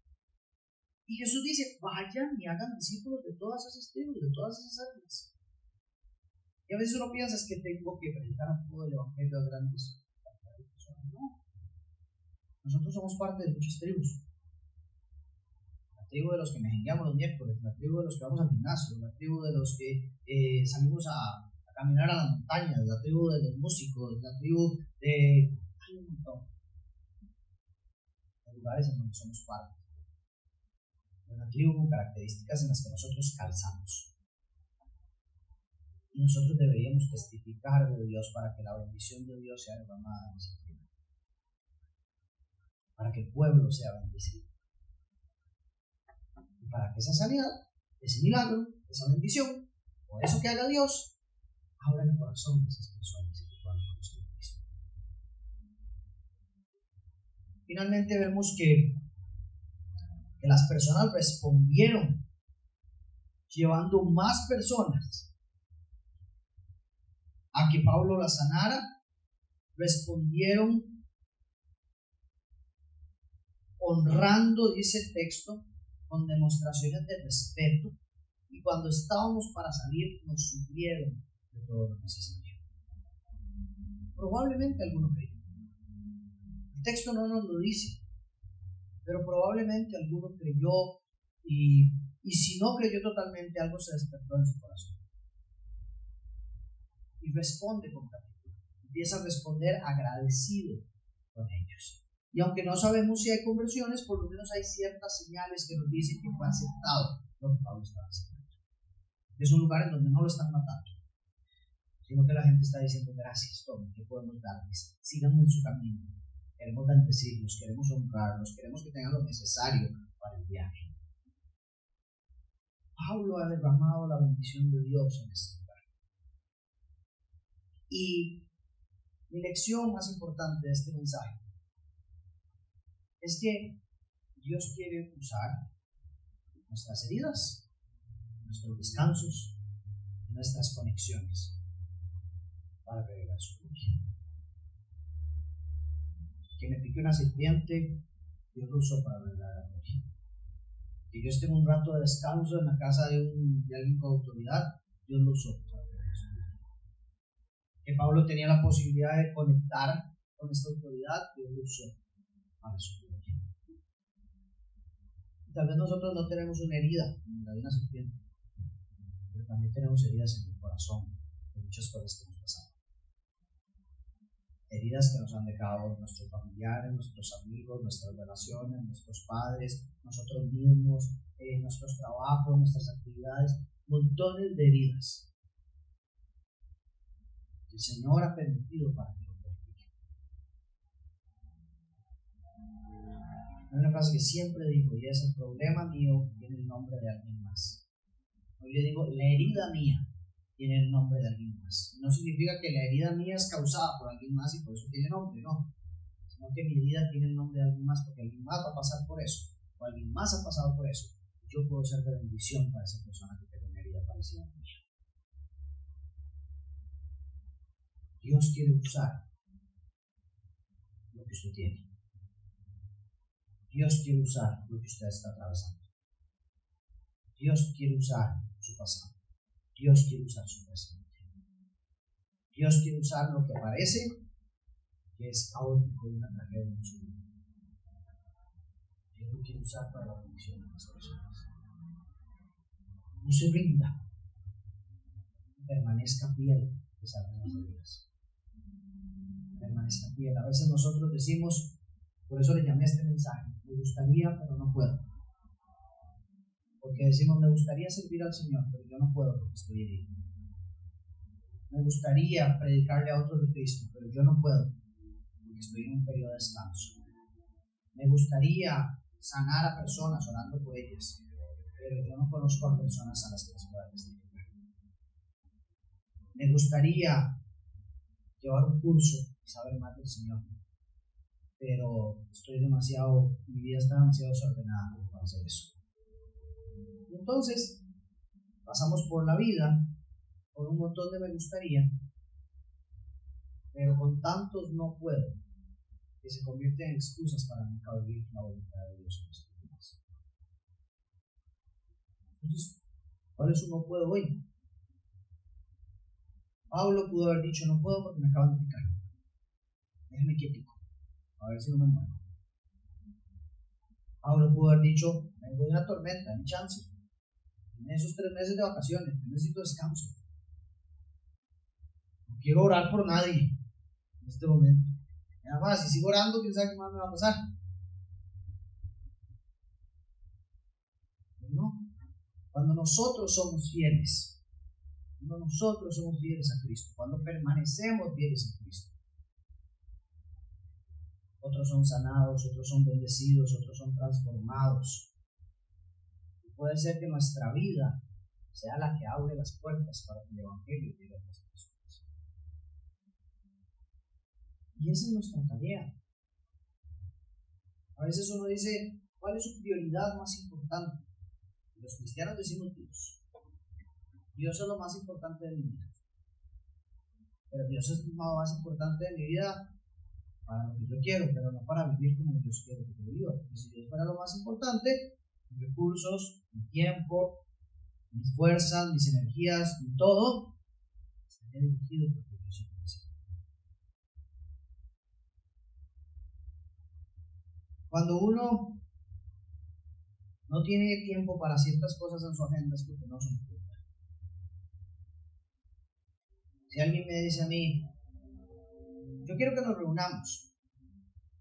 Y Jesús dice, vayan y hagan discípulos de todas esas tribus, de todas esas etnias. Y a veces uno piensa es que tengo que predicar a todo el evangelio a grandes personas. No. Nosotros somos parte de muchas tribus. La tribu de los que mejengueamos los miércoles, la tribu de los que vamos al gimnasio, la tribu de los que salimos a caminar a las montañas, la tribu de los músicos, la tribu de... Hay un montón de lugares en donde somos parte. Una tribu con características en las que nosotros calzamos. Y nosotros deberíamos testificar de Dios para que la bendición de Dios sea derramada en esa tribu. Para que el pueblo sea bendecido. Y para que esa sanidad, ese milagro, esa bendición, o eso que haga Dios, abra el corazón de esas personas y que puedan conocer a Cristo. Finalmente vemos que las personas respondieron llevando más personas a que Pablo las sanara, respondieron honrando, dice el texto, con demostraciones de respeto, y cuando estábamos para salir nos suplieron de todo lo necesario. Probablemente alguno creyó. El texto no nos lo dice, pero probablemente alguno creyó, y si no creyó totalmente, algo se despertó en su corazón. Y responde con gratitud. Empieza a responder agradecido con ellos. Y aunque no sabemos si hay conversiones, por lo menos hay ciertas señales que nos dicen que fue aceptado lo que Pablo estaba haciendo. Es un lugar en donde no lo están matando, sino que la gente está diciendo: gracias, tomen, ¿qué podemos darles? Síganme en su camino. Queremos bendecirlos, queremos honrarlos, queremos que tengan lo necesario para el viaje. Pablo ha derramado la bendición de Dios en este lugar. Y mi lección más importante de este mensaje es que Dios quiere usar nuestras heridas, nuestros descansos, nuestras conexiones para revelar su gloria. Que me pique una serpiente, Dios lo usó para revelar la gloria. Que yo esté en un rato de descanso en la casa de alguien con autoridad, Dios lo usó para revelar su gloria. Que Pablo tenía la posibilidad de conectar con esta autoridad, Dios lo usó para su gloria. Tal vez nosotros no tenemos una herida como la de una serpiente, pero también tenemos heridas en el corazón de muchas cosas que nos pasaron. Heridas que nos han dejado nuestros familiares, nuestros amigos, nuestras relaciones, nuestros padres, nosotros mismos, nuestros trabajos, nuestras actividades, montones de heridas. El Señor ha permitido para que lo purifique. Hay una frase que siempre digo, y es: el problema mío tiene el nombre de alguien más. Hoy le digo, la herida mía tiene el nombre de alguien más. No significa que la herida mía es causada por alguien más y por eso tiene nombre, no. Sino que mi herida tiene el nombre de alguien más porque alguien más va a pasar por eso, o alguien más ha pasado por eso. Yo puedo ser de bendición para esa persona que tiene una herida parecida a mí. Dios quiere usar lo que usted tiene. Dios quiere usar lo que usted está atravesando. Dios quiere usar su pasado. Dios quiere usar su presente. Dios quiere usar lo que parece que es caótico y una tragedia en su vida. Dios lo quiere usar para la bendición de las personas. No se rinda. Permanezca fiel a pesar de las heridas. Permanezca fiel. A veces nosotros decimos, por eso le llamé a este mensaje: me gustaría, pero no puedo. Porque decimos, me gustaría servir al Señor, pero yo no puedo porque estoy herido. Me gustaría predicarle a otros de Cristo, pero yo no puedo porque estoy en un periodo de descanso. Me gustaría sanar a personas orando por ellas, pero yo no conozco a personas a las que les pueda testificar. Me gustaría llevar un curso y saber más del Señor, pero mi vida está demasiado desordenada para hacer eso. Entonces, pasamos por la vida con un montón de me gustaría, pero con tantos no puedo, que se convierten en excusas para nunca vivir la voluntad de Dios en nuestras vidas. Entonces, ¿cuál es su no puedo hoy? Pablo pudo haber dicho: no puedo porque me acaban de picar. Déjeme quietico, a ver si no me muero. Pablo pudo haber dicho: vengo de una tormenta, ni chance. En esos 3 meses de vacaciones, yo necesito descanso. No quiero orar por nadie en este momento. Y además, si sigo orando, quién sabe qué más me va a pasar. No. Cuando nosotros somos fieles a Cristo, cuando permanecemos fieles a Cristo, otros son sanados, otros son bendecidos, otros son transformados. Y puede ser que nuestra vida sea la que abre las puertas para que el Evangelio llegue a otras personas. Y esa es nuestra tarea. A veces uno dice: ¿cuál es su prioridad más importante? Y los cristianos decimos Dios. Dios es lo más importante de mi vida. Pero Dios es lo más importante de mi vida para lo que yo quiero, pero no para vivir como Dios quiere que yo viva. Porque si Dios fuera lo más importante, mis recursos, mi tiempo, mis fuerzas, mis energías, mi todo, estaría dirigido por tu Dios. Cuando uno no tiene tiempo para ciertas cosas en su agenda es porque no son prioridad. Si alguien me dice a mí, yo quiero que nos reunamos,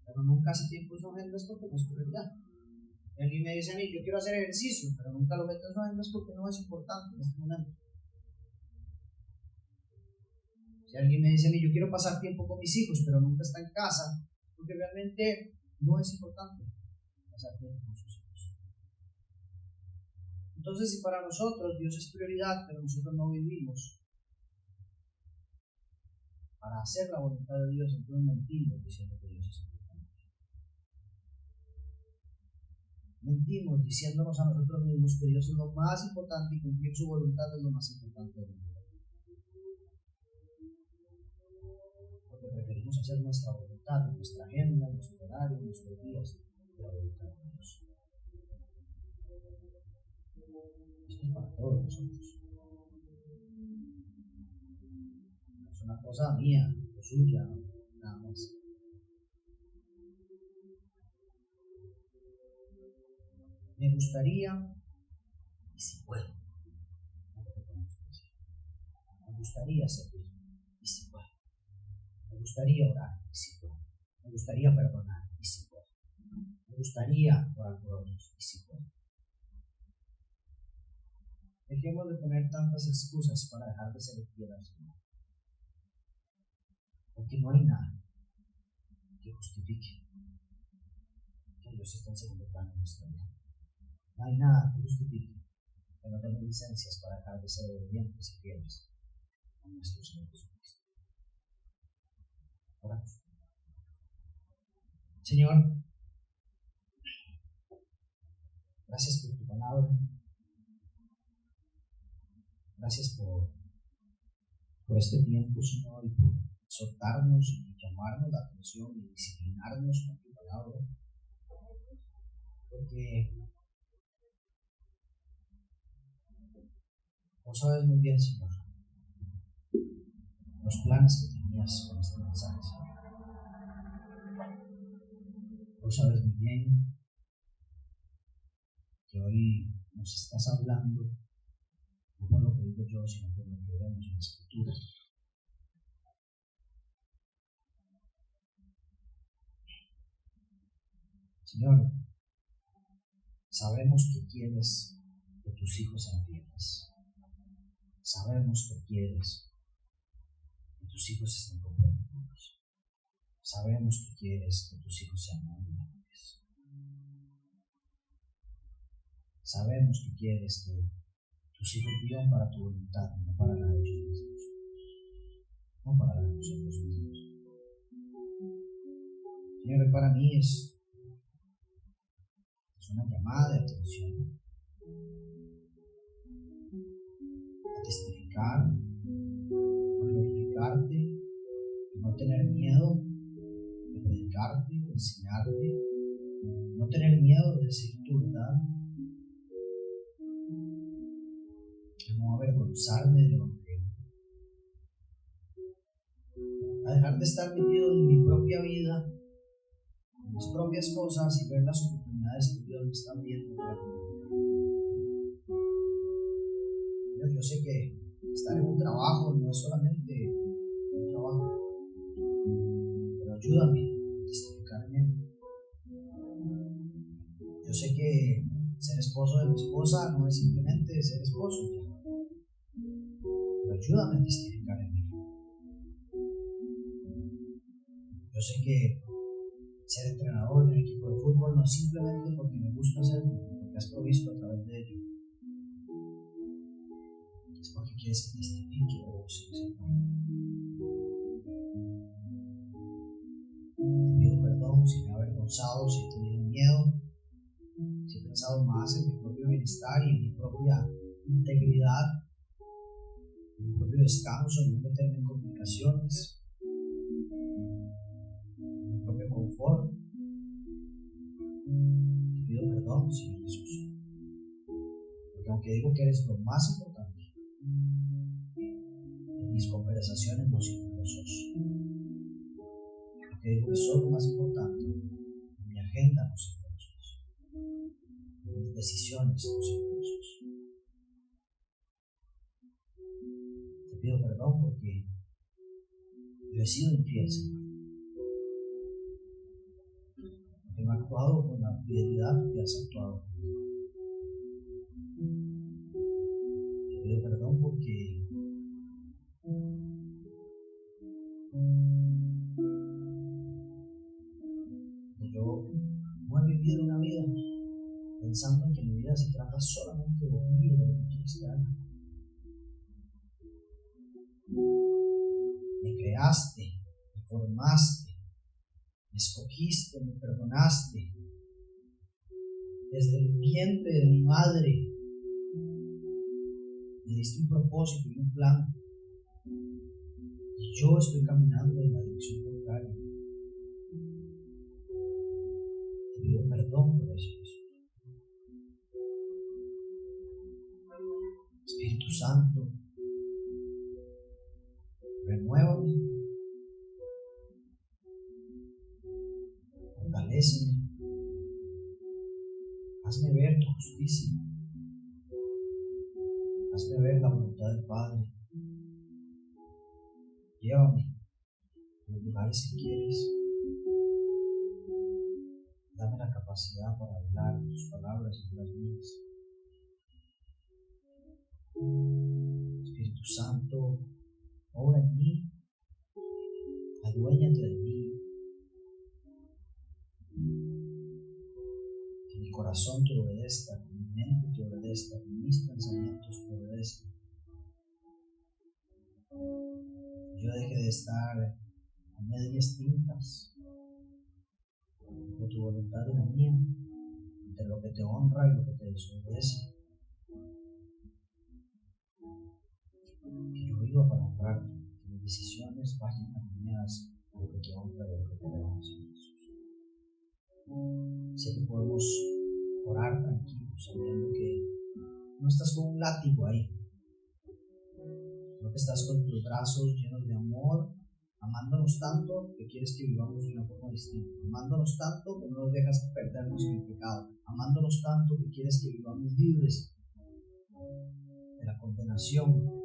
pero nunca hace tiempo en su agenda es porque no es prioridad. Si alguien me dice a mí, yo quiero hacer ejercicio, pero nunca lo meto en su agenda es porque no es importante en este momento. Si alguien me dice a mí, yo quiero pasar tiempo con mis hijos, pero nunca está en casa, porque realmente no es importante pasar tiempo con sus hijos. Entonces, si para nosotros Dios es prioridad, pero nosotros no vivimos para hacer la voluntad de Dios, entonces mentimos diciendo que Dios es importante. Mentimos diciéndonos a nosotros mismos que Dios es lo más importante y cumplir su voluntad es lo más importante de la vida. Porque preferimos hacer nuestra voluntad, nuestra agenda, nuestro horario, nuestros días, de la voluntad de Dios. Esto es para todos nosotros. No es una cosa mía o suya, nada más. Me gustaría, y si puedo, me gustaría servir, y si puedo. Me gustaría orar, y si puedo. Me gustaría perdonar, y si puedo. Me gustaría orar por otros, y si puedo. Dejemos de poner tantas excusas para dejar de ser fiel al Señor. Porque no hay nada que justifique que Dios esté en segundo plano en nuestra vida. No hay nada que justifique que no tenga licencias para dejar de ser obedientes y fieles a nuestro Señor Jesucristo. Oramos. Señor, gracias por tu palabra. Gracias por este tiempo, Señor, y por exhortarnos y llamarnos la atención y disciplinarnos con tu palabra. Porque vos sabes muy bien, Señor, los planes que tenías con este mensaje, Señor. Vos sabes muy bien que hoy nos estás hablando, no por lo que digo yo, sino por lo que vemos en la Escritura. Señor, sabemos que quieres que tus hijos sean fieles. Sabemos que quieres que tus hijos estén comprometidos. Sabemos que quieres que tus hijos sean hombres. Sabemos que quieres que tus hijos vivan para tu voluntad, no para la de ellos mismos. No para la de nosotros mismos. Señor, para mí es una llamada de atención a testificar, a glorificarte, a no tener miedo de predicarte, de enseñarte, no tener miedo de decir tu verdad, a no avergonzarme del Evangelio, a dejar de estar metido en mi propia vida, en mis propias cosas y ver las oportunidades que Dios me está abriendo para mí. Yo sé que estar en un trabajo no es solamente un trabajo, pero ayúdame a testificar en él. Yo sé que ser esposo de mi esposa no es simplemente ser esposo ya, pero ayúdame a testificar en él. Yo sé que ser entrenador de un equipo de fútbol no es simplemente porque me gusta hacerlo, porque has provisto a través de ello. Es porque quieres que testifique de vos, Señor. Te pido perdón si me he avergonzado, si he tenido miedo, si he pensado más en mi propio bienestar y en mi propia integridad, en mi propio descanso, en no meterme en complicaciones, en mi propio confort. Te pido perdón, Señor Jesús. que eres lo más importante. En mis conversaciones no siempre lo sos. Porque digo que sos lo más importante. En mi agenda no siempre lo sos. En mis decisiones no siempre lo sos. Te pido perdón porque yo he sido infiel, Señor. Porque no he actuado con la fidelidad que has actuado. Te pido perdón porque yo no he vivido una vida pensando en que mi vida se trata solamente de ti y de lo que quieres que haga. Me creaste, me formaste, me escogiste, me perdonaste. Desde el vientre de mi madre me diste un propósito y un plan. Y yo estoy caminando en la dirección contraria. Te pido perdón por eso, Jesús. Espíritu Santo, renuévame, fortaléceme, hazme ver tu justicia, hazme ver la voluntad del Padre. Llévame a los lugares que quieres. Dame la capacidad para hablar tus palabras y las mías. Espíritu Santo, obra en mí, aduéñate de mí. Que mi corazón te obedezca, que mi mente te obedezca, que mis pensamientos te obedezcan. Yo deje de estar a medias tintas entre tu voluntad y la mía, entre lo que te honra y lo que te desobedece. Que yo viva para honrarte, que mis decisiones vayan alineadas a lo que te honra y a lo que te agrada, Señor Jesús. Sé que podemos orar tranquilos, sabiendo que no estás con un látigo ahí, sino que estás con tus brazos llenos de amor, amándonos tanto que quieres que vivamos de una forma distinta, amándonos tanto que no nos dejas perdernos en el pecado, amándonos tanto que quieres que vivamos libres de la condenación.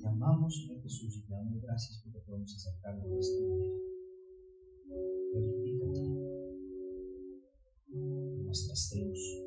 Te amamos, Señor Jesús, y te damos gracias porque podemos acercarnos de esta manera. Glorifícate en nuestras tribus.